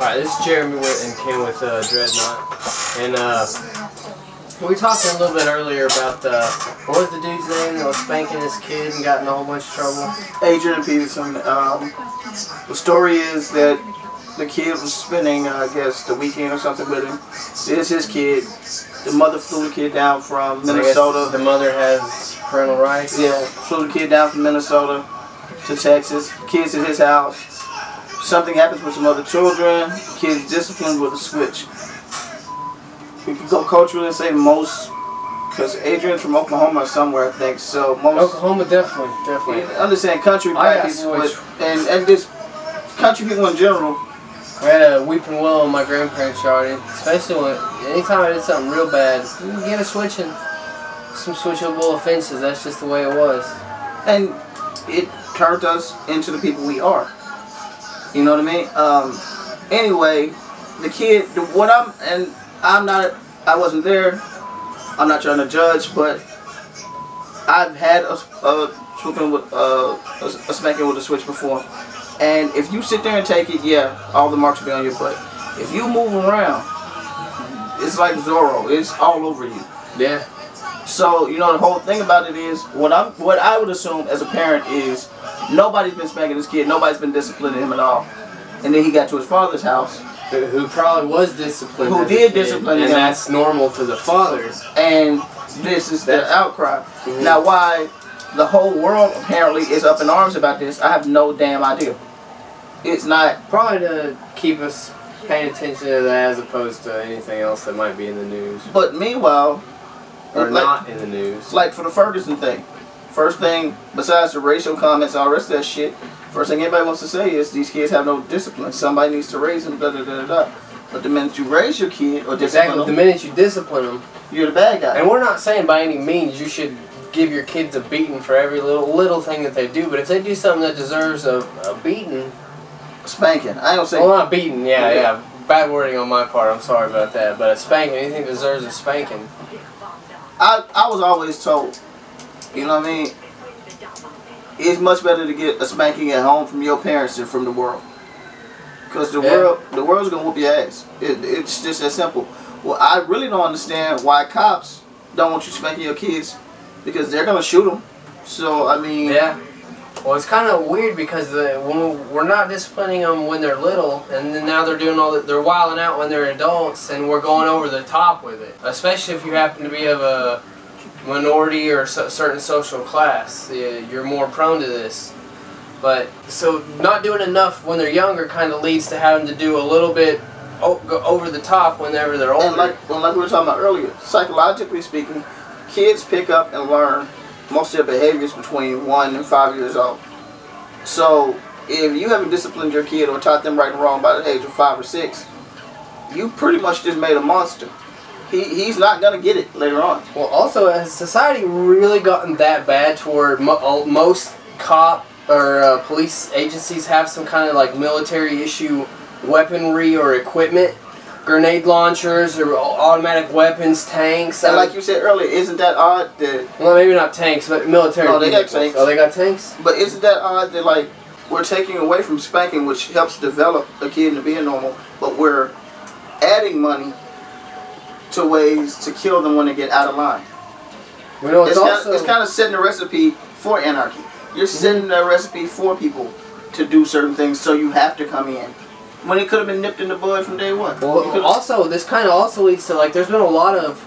Alright, this is Jeremy and Ken with Dreadnaught, and we talked a little bit earlier about what was the dude's name that was spanking his kid and got in a whole bunch of trouble? Adrian Peterson. The story is that the kid was spending, I guess, the weekend or something with him. This is his kid. The mother flew the kid down from Minnesota. The mother has parental rights? Yeah, flew the kid down from Minnesota to Texas. Kid's at his house. Something happens with some other children. Kid's disciplined with a switch. We could go culturally and say most, because Adrian's from Oklahoma or somewhere, I think. So most Oklahoma, definitely. I understand country black people, and just country people in general. I had a weeping willow in my grandparents' yard, especially anytime I did something real bad, you can get some switchable offenses. That's just the way it was. And it turned us into the people we are. You know what I mean? Anyway, the kid, I wasn't there. I'm not trying to judge, but I've had a spanking with a switch before. And if you sit there and take it, yeah, all the marks will be on your butt. If you move around, it's like Zorro. It's all over you. Yeah. So, you know, the whole thing about it is, what I would assume as a parent is, nobody's been spanking this kid. Nobody's been disciplining him at all. And then he got to his father's house. Who probably was disciplined. Who did discipline him. And that's normal to the father. And this is the outcry. Mm-hmm. Now, why the whole world apparently is up in arms about this, I have no damn idea. It's not... Probably to keep us paying attention to that as opposed to anything else that might be in the news. But meanwhile... Or not in the news. Like for the Ferguson thing. First thing, besides the racial comments and all the rest of that shit, first thing anybody wants to say is these kids have no discipline. Somebody needs to raise them, da da da da. But the minute you raise your kid or discipline them, the minute you discipline them, you're the bad guy. And we're not saying by any means you should give your kids a beating for every little thing that they do. But if they do something that deserves a beating, spanking. I don't say. Well, not beating. Yeah. Bad wording on my part. I'm sorry about that. But a spanking, anything that deserves a spanking. I was always told, you know what I mean? It's much better to get a spanking at home from your parents than from the world. Because the world's gonna whoop your ass. It's just that simple. Well, I really don't understand why cops don't want you spanking your kids, because they're gonna shoot them. So I mean, yeah. Well, it's kind of weird because when we're not disciplining them when they're little, and then now they're doing they're wilding out when they're adults, and we're going over the top with it. Especially if you happen to be of a minority or certain social class, you're more prone to this. But so not doing enough when they're younger kind of leads to having to do a little bit go over the top whenever they're older. And like we were talking about earlier, psychologically speaking, kids pick up and learn most of their behaviors between 1 and 5 years old. So if you haven't disciplined your kid or taught them right and wrong by the age of 5 or 6, you pretty much just made a monster. He's not gonna get it later on. Well, also, has society really gotten that bad to where most cop or police agencies have some kind of like military issue weaponry or equipment? Grenade launchers or automatic weapons, tanks. And like you said earlier, isn't that odd that... Well, maybe not tanks, but military No, they got tanks. Oh, they got tanks? But isn't that odd that, like, we're taking away from spanking, which helps develop a kid into being normal, but we're adding money to ways to kill them when they get out of line? You know, it's kind of setting a recipe for anarchy. You're setting a recipe for people to do certain things, so you have to come in. When it could have been nipped in the bud from day one. Well, also, this kind of also leads to, like, there's been a lot of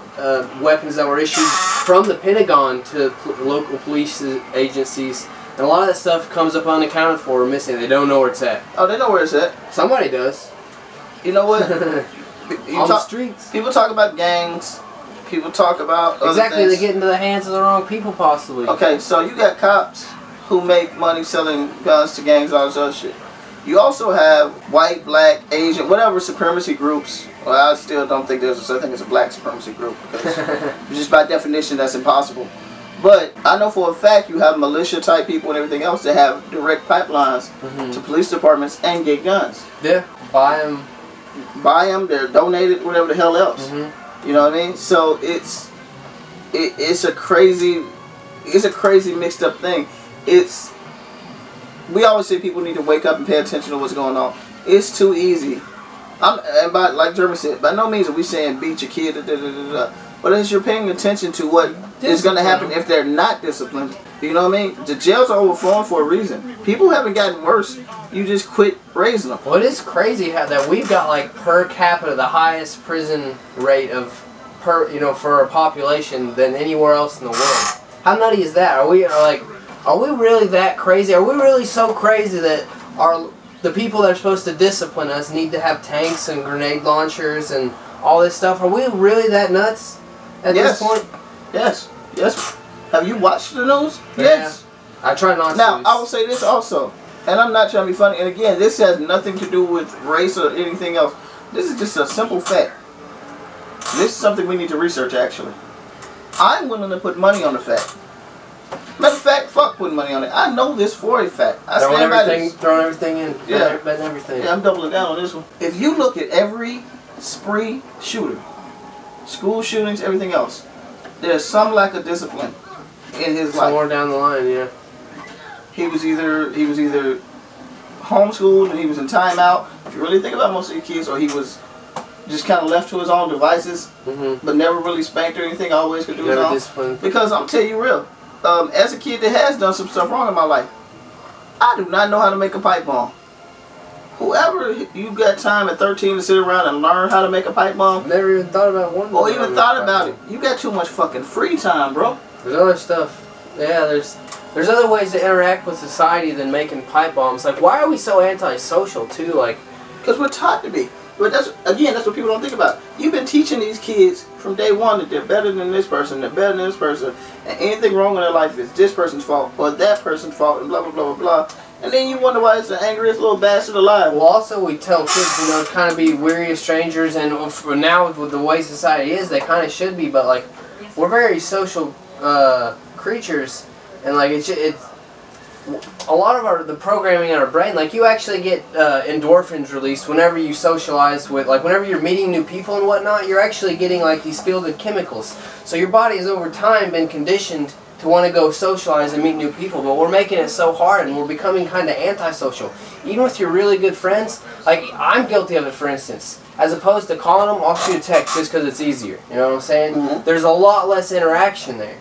weapons that were issued from the Pentagon to local police agencies, and a lot of that stuff comes up unaccounted for or missing. They don't know where it's at. Oh, they know where it's at. Somebody does. You know what? On the streets. People talk about gangs. People talk about other exactly, things. They get into the hands of the wrong people, possibly. Okay, so you got cops who make money selling guns to gangs, all this other shit. You also have white, black, Asian, whatever supremacy groups. Well, I still don't think there's such thing as a black supremacy group, because just by definition that's impossible. But I know for a fact you have militia type people and everything else that have direct pipelines to police departments and get guns. Yeah, buy them, they're donated, whatever the hell else. You know what I mean? So it's a crazy mixed up thing. We always say people need to wake up and pay attention to what's going on. It's too easy And by, like Jeremy said, by no means are we saying beat your kid, but as you're paying attention to what is going to happen if they're not disciplined. You know what I mean? The jails are overflowing for a reason. People haven't gotten worse. You just quit raising them. Well, it is crazy how that we've got like per capita the highest prison rate of for a population than anywhere else in the world. How nutty is that? Are we really that crazy? Are we really so crazy that the people that are supposed to discipline us need to have tanks and grenade launchers and all this stuff? Are we really that nuts at this point? Yes. Yes. Have you watched the news? Yeah. Yes. I try not to. Now, I will say this also, and I'm not trying to be funny, and again, this has nothing to do with race or anything else. This is just a simple fact. This is something we need to research, actually. I'm willing to put money on the fact. Matter of fact, fuck putting money on it. I know this for a fact. I stand by this. Throwing everything in. Yeah. Betting everything. Yeah, I'm doubling down on this one. If you look at every spree shooter, school shootings, everything else, there's some lack of discipline in his life. Somewhere down the line, yeah. He was either homeschooled and he was in timeout. If you really think about most of your kids, or he was just kind of left to his own devices, but never really spanked or anything. Always could do his own. Disciplined. Because I'm telling you real, as a kid that has done some stuff wrong in my life, I do not know how to make a pipe bomb. Whoever you got time at 13 to sit around and learn how to make a pipe bomb, never even thought about one. Or even thought about it. You got too much fucking free time, bro. There's other stuff. Yeah, there's other ways to interact with society than making pipe bombs. Like, why are we so antisocial too? Like, because we're taught to be. But that's what people don't think about. You've been teaching these kids from day one that they're better than this person, they're better than this person, and anything wrong in their life is this person's fault or that person's fault, and blah blah blah blah blah. And then you wonder why it's the angriest little bastard alive. Well, also we tell kids, to kind of be weary of strangers, and now with the way society is, they kind of should be. But like, we're very social creatures, and like it's a lot of the programming in our brain, like you actually get endorphins released whenever you socialize with, like whenever you're meeting new people and whatnot, you're actually getting like these feel-good chemicals. So your body has over time been conditioned to want to go socialize and meet new people, but we're making it so hard and we're becoming kind of antisocial. Even with your really good friends, like I'm guilty of it, for instance. As opposed to calling them, I'll shoot a text just because it's easier. You know what I'm saying? There's a lot less interaction there.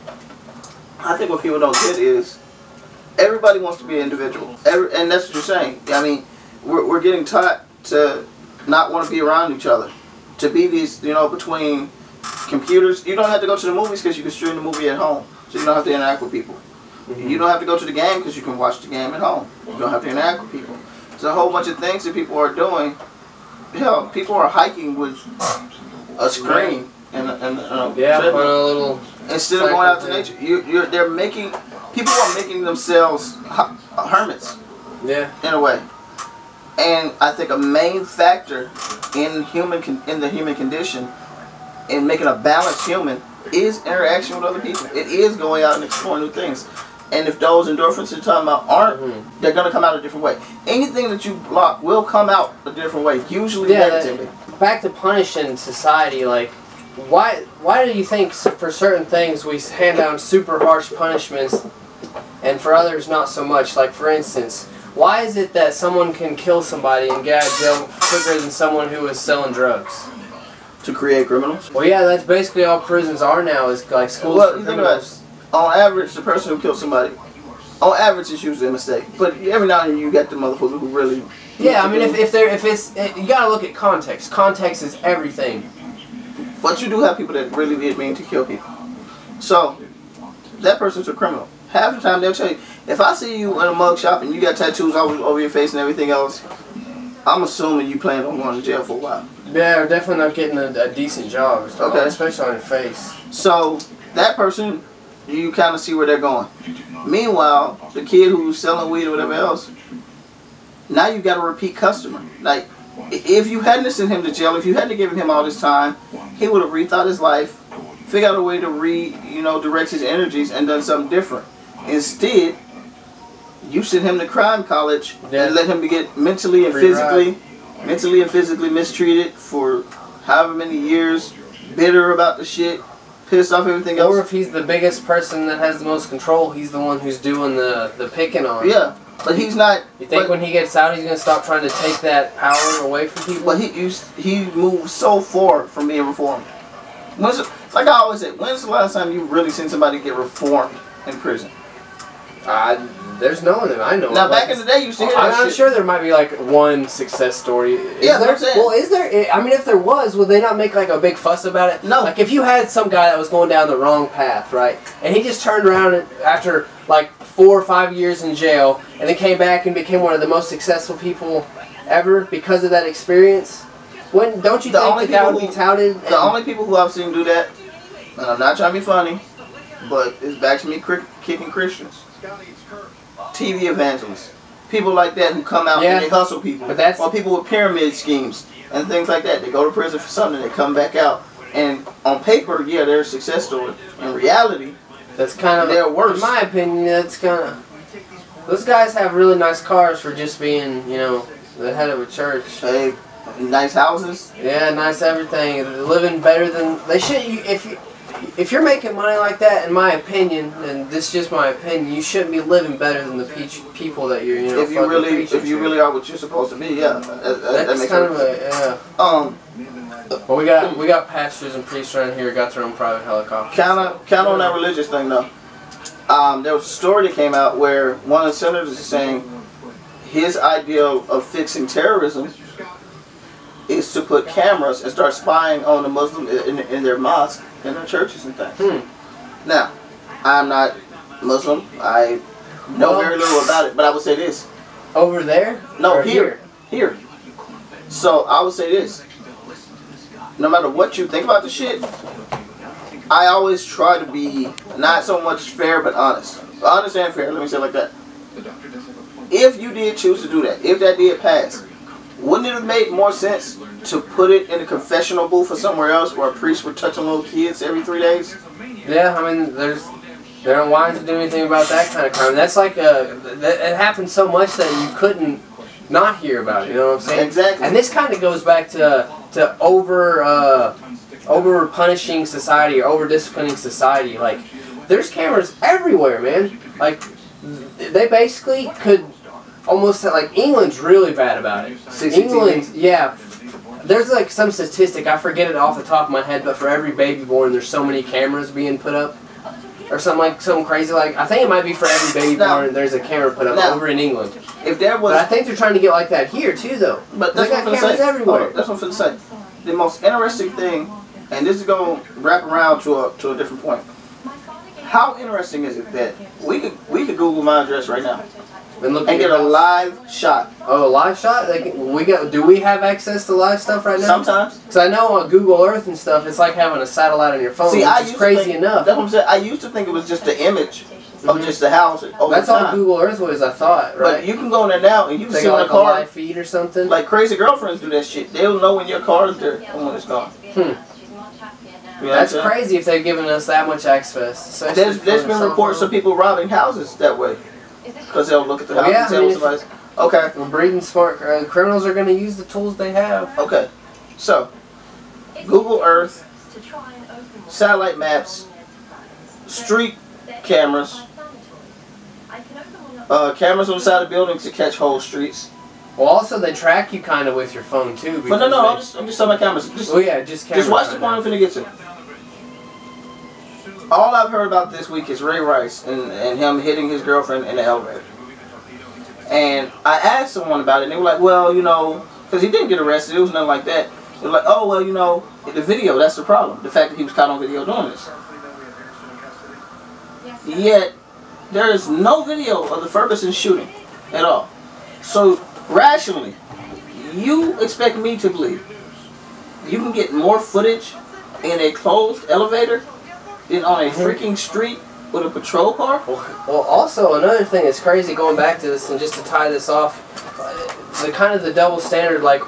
I think what people don't get is everybody wants to be an individual. And that's what you're saying. I mean, we're getting taught to not want to be around each other. To be these, between computers. You don't have to go to the movies because you can stream the movie at home. So you don't have to interact with people. You don't have to go to the game because you can watch the game at home. You don't have to interact with people. There's a whole bunch of things that people are doing. Hell, people are hiking with a screen and a little instead of going out to nature. People are making themselves hermits. Yeah. In a way. And I think a main factor in the human condition in making a balanced human is interaction with other people. It is going out and exploring new things. And if those endorphins you're talking about aren't, they're going to come out a different way. Anything that you block will come out a different way, usually negatively. Back to punishing society, like, why do you think for certain things we hand down super harsh punishments and for others not so much? Like, for instance, why is it that someone can kill somebody and get out of jail quicker than someone who is selling drugs? To create criminals? Well, yeah, that's basically all prisons are now, is like schools for criminals. Think about it. On average, the person who kills somebody, on average, it's usually a mistake. But every now and then you get the motherfucker who really... Yeah, I mean, if it's... You gotta look at context. Context is everything. But you do have people that really did mean to kill people. So, that person's a criminal. Half the time they'll tell you, if I see you in a mug shop and you got tattoos over your face and everything else, I'm assuming you plan on going to jail for a while. Yeah, or definitely not getting a decent job. Okay. Especially on your face. So, that person, you kind of see where they're going. Meanwhile, the kid who's selling weed or whatever else, now you got a repeat customer. Like, if you hadn't sent him to jail, if you hadn't given him all this time, he would have rethought his life, figured out a way to direct his energies and done something different. Instead, you sent him to crime college and let him get mentally and physically mistreated for however many years, bitter about the shit, pissed off everything else. Or if he's the biggest person that has the most control, he's the one who's doing the picking on. Yeah. But he's not. You think when he gets out, he's gonna stop trying to take that power away from people? But he moved so far from being reformed. Like I always say, when's the last time you really seen somebody get reformed in prison? There's no one that I know. Now, back in the day, you used to hear that I'm shit. sure there might be like one success story. Yeah, that's what I'm saying. Well, is there? I mean, if there was, would they not make like a big fuss about it? No. Like if you had some guy that was going down the wrong path, right, and he just turned around after like 4 or 5 years in jail, and then came back and became one of the most successful people ever because of that experience. Don't you think that would be touted? The only people who I've seen do that, and I'm not trying to be funny, but it's back to me kicking Christians. TV evangelists, people like that who come out and they hustle people, or people with pyramid schemes and things like that. They go to prison for something, they come back out, and on paper, yeah, they're a success story. In reality, that's kind of they're worse. In my opinion, that's kind of. Those guys have really nice cars for just being, you know, the head of a church. Hey, nice houses. Yeah, nice everything. Living better than they should. If you're making money like that, in my opinion, and this is just my opinion, you shouldn't be living better than the people that you're, you know. If you really are what you're supposed to be, yeah. That makes kind of a Well, we got pastors and priests around here who got their own private helicopters. Count on that religious thing though. There was a story that came out where one of the senators is saying his ideal of fixing terrorism is to put cameras and start spying on the Muslims in their mosques, in their churches and things. Now, I'm not Muslim. I know very little about it, but I would say this. Over there? No, or here. So I would say this. No matter what you think about the shit, I always try to be not so much fair, but honest. Honest and fair, let me say it like that. If you did choose to do that, if that did pass, wouldn't it have made more sense to put it in a confessional booth or somewhere else where a priest would touch on little kids every 3 days? Yeah, I mean, they're unwise to do anything about that kind of crime. That's like it happened so much that you couldn't not hear about it. You know what I'm saying? Exactly. And this kind of goes back to over punishing society or over disciplining society. Like, there's cameras everywhere, man. Like, they basically could. Almost like England's really bad about it. England, yeah. There's like some statistic, I forget it off the top of my head, but for every baby born, there's so many cameras being put up, or something crazy. Like I think it might be for every baby born, there's a camera put up over in England. If there was, but I think they're trying to get like that here too, though. But that's they got cameras everywhere. That's what I'm going to say. The most interesting thing, and this is going to wrap around to a different point. How interesting is it that we could Google my address right now? And get a live shot. Oh, a live shot? Like, do we have access to live stuff right now? Sometimes. Because I know on Google Earth and stuff, it's like having a satellite on your phone, which is crazy enough. That's what I'm saying. I used to think it was just the image of just the house. That's all Google Earth was, I thought, right? But you can go in there now and you can see like when a car. A live feed or something? Like crazy girlfriends do that shit. They'll know when your car is there and when it's gone. You know that's crazy if they've given us that much access. There's been reports of people robbing houses that way. Because they'll look at the house and tell somebody, okay. Well, breeding smart criminals are going to use the tools they have. Okay. So, Google Earth, satellite maps, street cameras, cameras on the side of buildings to catch whole streets. Well, also they track you kind of with your phone too. But no, I'm just talking about cameras. Just cameras. Just watch the point I'm finna get to. All I've heard about this week is Ray Rice and him hitting his girlfriend in the elevator. And I asked someone about it, and they were like, well, you know, because he didn't get arrested, it was nothing like that. They were like, oh, well, you know, the video, that's the problem. The fact that he was caught on video doing this. Yet, there is no video of the Ferguson shooting at all. So, rationally, you expect me to believe you can get more footage in a closed elevator than on a freaking street with a patrol car? Well, also another thing that's crazy going back to this, and just to tie this off, the double standard. Like,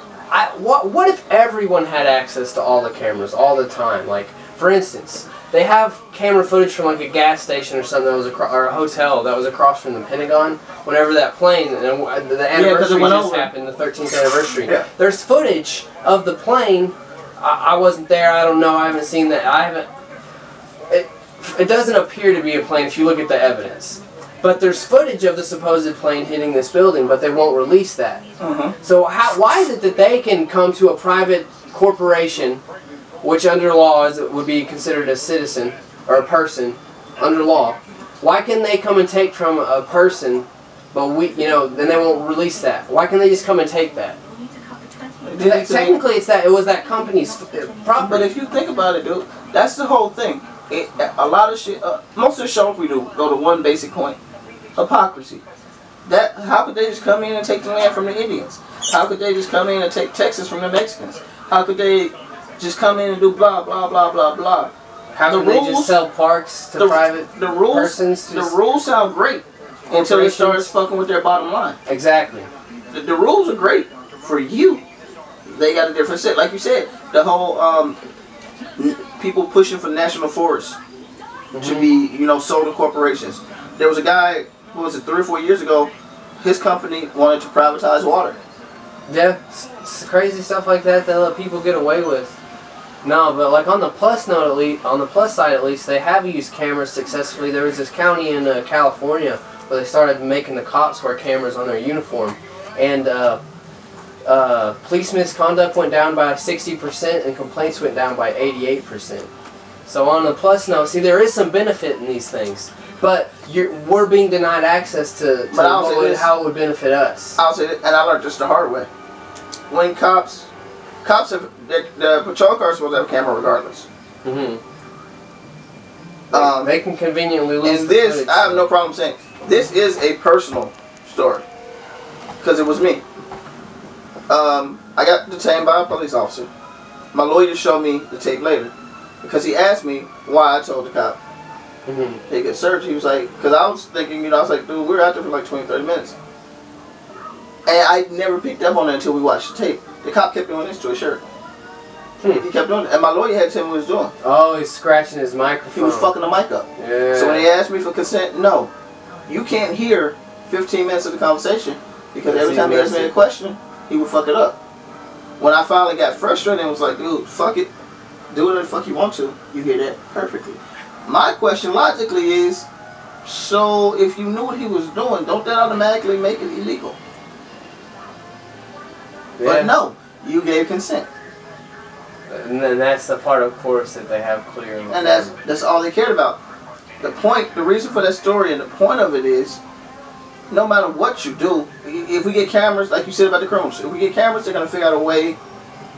what if everyone had access to all the cameras all the time? Like, for instance, they have camera footage from like a gas station or something that was or a hotel that was across from the Pentagon. Whenever that plane and the anniversary just happened, the 13th anniversary. Yeah. There's footage of the plane. I wasn't there. I don't know. I haven't seen that. It doesn't appear to be a plane if you look at the evidence. But there's footage of the supposed plane hitting this building, but they won't release that. So why is it that they can come to a private corporation, which under law would be considered a citizen or a person under law? Why can they come and take from a person, but then they won't release that? Why can they just come and take that? Technically, it was that company's property. But if you think about it, dude, that's the whole thing. A lot of shit. Most of the shows we do go to one basic point: hypocrisy. How could they just come in and take the land from the Indians? How could they just come in and take Texas from the Mexicans? How could they just come in and do blah blah blah blah blah? How can they just sell parks to private persons? The rules sound great until it starts fucking with their bottom line. Exactly. The rules are great for you. They got a different set. Like you said, the whole people pushing for national forests to be, sold to corporations. There was a guy, what was it, 3 or 4 years ago, his company wanted to privatize water. Yeah, it's crazy stuff like that let people get away with. No, but like on the plus note, on the plus side at least, they have used cameras successfully. There was this county in California where they started making the cops wear cameras on their uniform, and police misconduct went down by 60% and complaints went down by 88%. So on the plus note, see, there is some benefit in these things, but we're being denied access to how it would benefit us. I'll say that, and I learned this the hard way. When cops have the patrol cars supposed to have a camera regardless. They can conveniently lose. And this, I have no problem saying, this is a personal story because it was me. I got detained by a police officer. My lawyer showed me the tape later because he asked me why I told the cop he could search. He was like, because I was thinking, I was like, dude, we were out there for like 20, 30 minutes. And I never picked up on it until we watched the tape. The cop kept doing this to his shirt. He kept doing it. And my lawyer had to tell me what he was doing. Oh, he's scratching his microphone. He was fucking the mic up. Yeah. So when he asked me for consent, no. You can't hear 15 minutes of the conversation because every time he asked me a question, he would fuck it up. When I finally got frustrated and was like, dude, fuck it. Do whatever the fuck you want to. You hear that perfectly. My question logically is, so if you knew what he was doing, don't that automatically make it illegal? Yeah. But no, you gave consent. And then that's the part, of course, that they have clear. And that's all they cared about. The reason for that story and the point of it is, no matter what you do, if we get cameras, like you said about the criminals, if we get cameras, they're going to figure out a way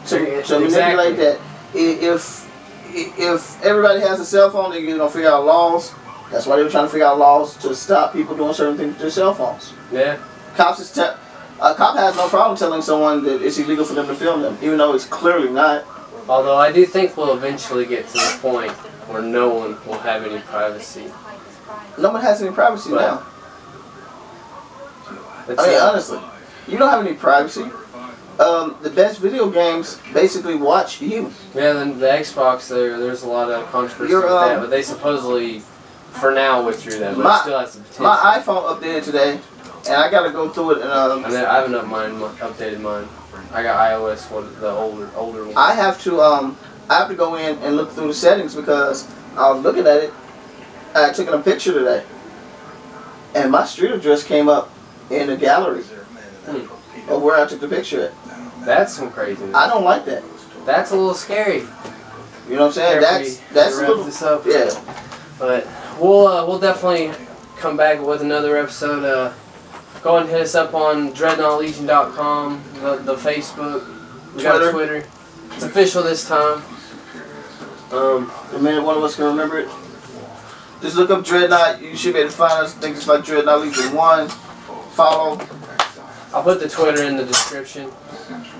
to manipulate that. If everybody has a cell phone, they're going to figure out laws. That's why they were trying to figure out laws to stop people doing certain things with their cell phones. Yeah. A cop has no problem telling someone that it's illegal for them to film them, even though it's clearly not. Although I do think we'll eventually get to the point where no one will have any privacy. No one has any privacy now. I mean, honestly, you don't have any privacy. The best video games basically watch you. Yeah, then the Xbox, there's a lot of controversy with that, but they supposedly, for now, withdrew that, but it still has the potential. My iPhone updated today, and I gotta go through it. And I haven't updated mine. I got iOS, the older one. I have to go in and look through the settings because I was looking at it. I took a picture today, and my street address came up in the gallery of where I took the picture at. That's some craziness. I don't like that. That's a little scary. You know what I'm saying? That's a little. This up. Yeah. But we'll definitely come back with another episode. Go ahead and hit us up on DreadnaughtLegion.com, the Facebook. We got Twitter. It's official this time. The minute one of us can remember it. Just look up Dreadnaught. You should be able to find us. I think it's like Dreadnaught Legion 1. Follow. I'll put the Twitter in the description.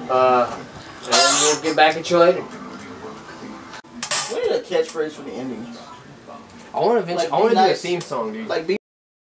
And we'll get back at you later. We need a catchphrase for the Indians. I want to do a theme song, dude. Like, be